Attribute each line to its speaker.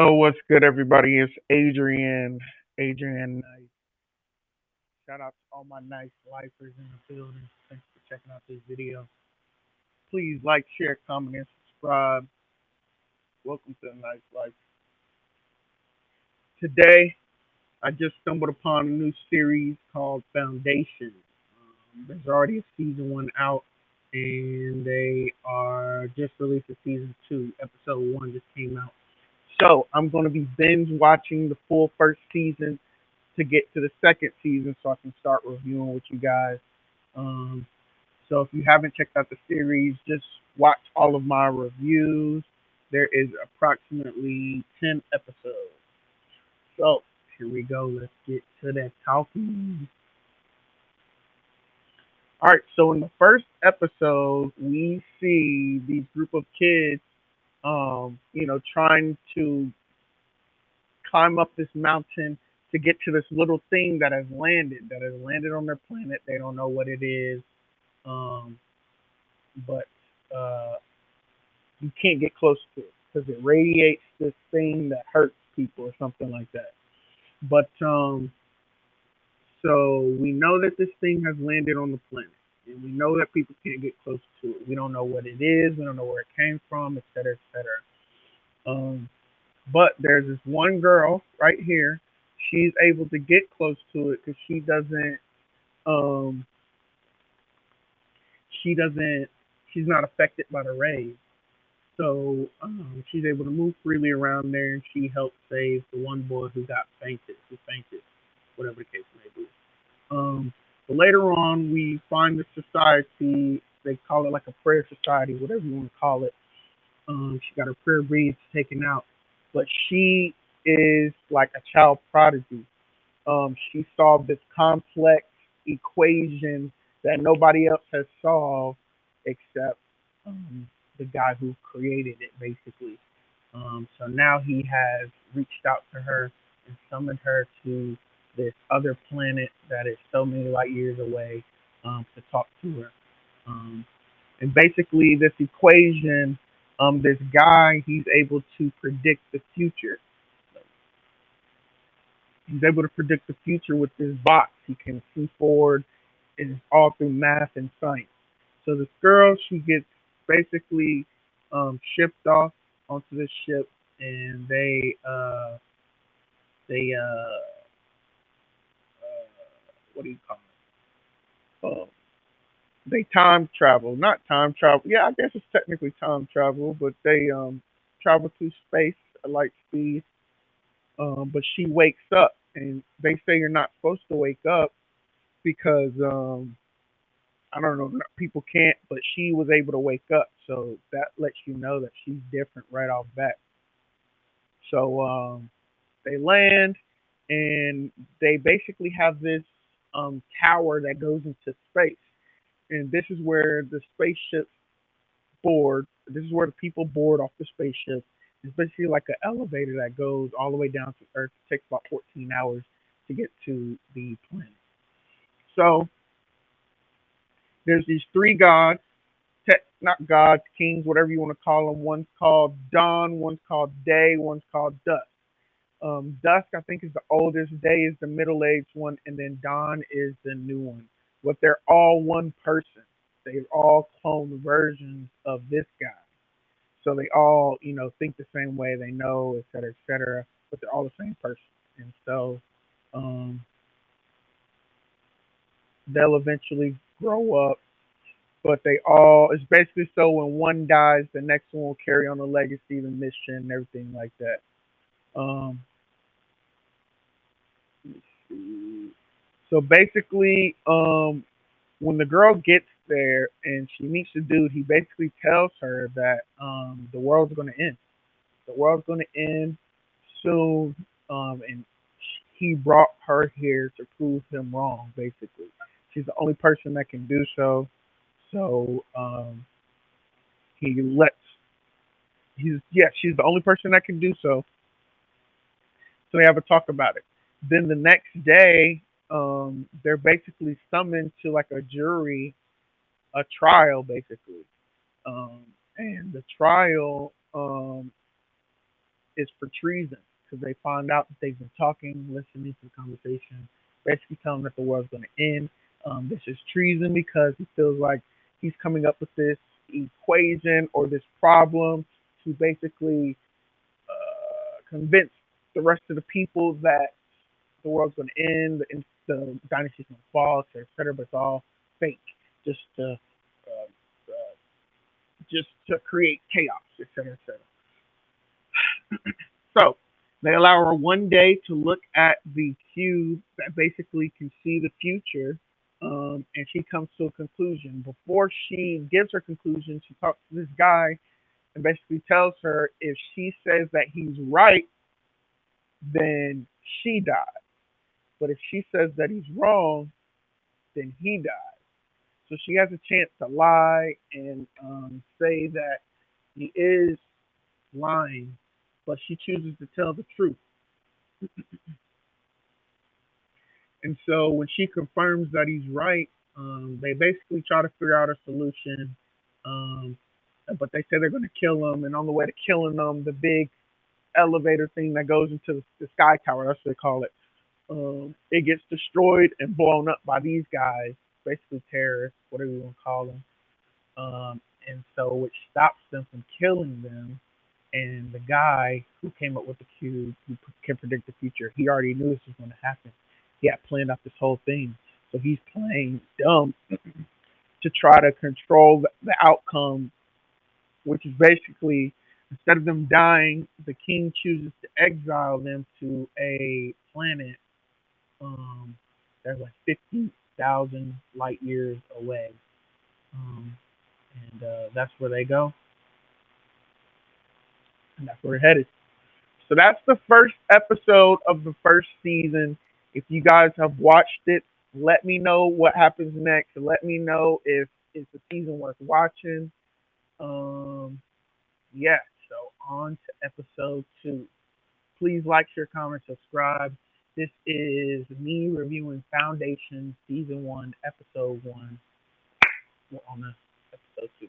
Speaker 1: Oh, what's good, everybody? It's Adrian. Adrian, Nyce. Shout out to all my nice lifers in the building. Thanks for checking out this video. Please like, share, comment, and subscribe. Welcome to the Nice Life. Today, I just stumbled upon a new series called Foundation. There's already a season one out, and they are just released a season two. Episode one just came out. So I'm going to be binge watching the full first season to get to the second season so I can start reviewing with you guys. Um, so if you haven't checked out the series, just watch all of my reviews. There is approximately 10 episodes. So here we go. Let's get to that talking. All right. So in the first episode, we see these group of kids, trying to climb up this mountain to get to this little thing that has landed on their planet. They don't know what it is, um, but uh, you can't get close to it because it radiates this thing that hurts people or something like that. But so we know that this thing has landed on the planet, and we know that people can't get close to it. We don't know what it is. We don't know where it came from, et cetera, et cetera. Um, But there's this one girl right here. She's able to get close to it because um she doesn't she's not affected by the rays. So she's able to move freely around there, and she helped save the one boy who fainted, whatever the case may be. Um, but later on, we find the society. They call it like a prayer society, whatever you want to call it. She got her prayer beads taken out, but she is like a child prodigy. She solved this complex equation that nobody else has solved except the guy who created it, basically. So now he has reached out to her and summoned her to this other planet that is so many light years away to talk to her. Um, and basically, this equation, this guy, he's able to predict the future. He's able to predict the future with this box. He can see forward, and it's all through math and science. So this girl, she gets basically shipped off onto this ship, and they what do you call it? They time travel, not time travel. Yeah, I guess it's technically time travel, but they travel through space at light speed. But she wakes up, and they say you're not supposed to wake up because I don't know, people can't, but she was able to wake up, so that lets you know that she's different right off bat. So they land, and they basically have this tower that goes into space, and this is where the spaceship board. This is where the people board off the spaceship. It's basically like an elevator that goes all the way down to Earth. It takes about 14 hours to get to the planet. So there's these three gods, not gods, kings, whatever you want to call them. One's called dawn, one's called day, one's called dusk. Dusk, I think, is the oldest. Day is the middle-aged one, and then dawn is the new one. But they're all one person. They're all clone versions of this guy. So they all, think the same way. They know, et cetera, et cetera. But they're all the same person. And so um, they'll eventually grow up, but they all it's basically so when one dies, the next one will carry on the legacy, the mission, and everything like that. Um, so basically, when the girl gets there and she meets the dude, he basically tells her that the world's going to end. The world's going to end soon, and he brought her here to prove him wrong. Basically, she's the only person that can do so. So he lets she's the only person that can do so. So they have a talk about it. Then the next day, they're basically summoned to like a jury, a trial, basically. Um, and the trial is for treason because they find out that they've been talking, listening to the conversation, basically telling that the world's going to end. This is treason because he feels like he's coming up with this equation or this problem to basically convince the rest of the people that the world's going to end, the dynasty's going to fall, et cetera, but it's all fake, just to just to create chaos, et cetera, et cetera. So they allow her one day to look at the cube that basically can see the future, and she comes to a conclusion. Before she gives her conclusion, she talks to this guy and basically tells her if she says that he's right, then she dies. But if she says that he's wrong, then he dies. So she has a chance to lie and say that he is lying, but she chooses to tell the truth. And so when she confirms that he's right, they basically try to figure out a solution. Um, but they say they're going to kill him, and on the way to killing him, the big elevator thing that goes into the sky tower, that's what they call it, it gets destroyed and blown up by these guys, basically terrorists, whatever you want to call them. And so which stops them from killing them. And the guy who came up with the cube, who can predict the future, he already knew this was going to happen. He had planned out this whole thing. So he's playing dumb to try to control the outcome, which is basically instead of them dying, the king chooses to exile them to a planet that's like 50,000 light years away. Um, and that's where they go, and that's where we're headed. So that's the first episode of the first season. If you guys have watched it, let me know what happens next. Let me know if it's a season worth watching. Um, yeah. So on to episode two. Please like, share, comment, subscribe. This is me reviewing Foundation season one, episode one. We're on to episode two.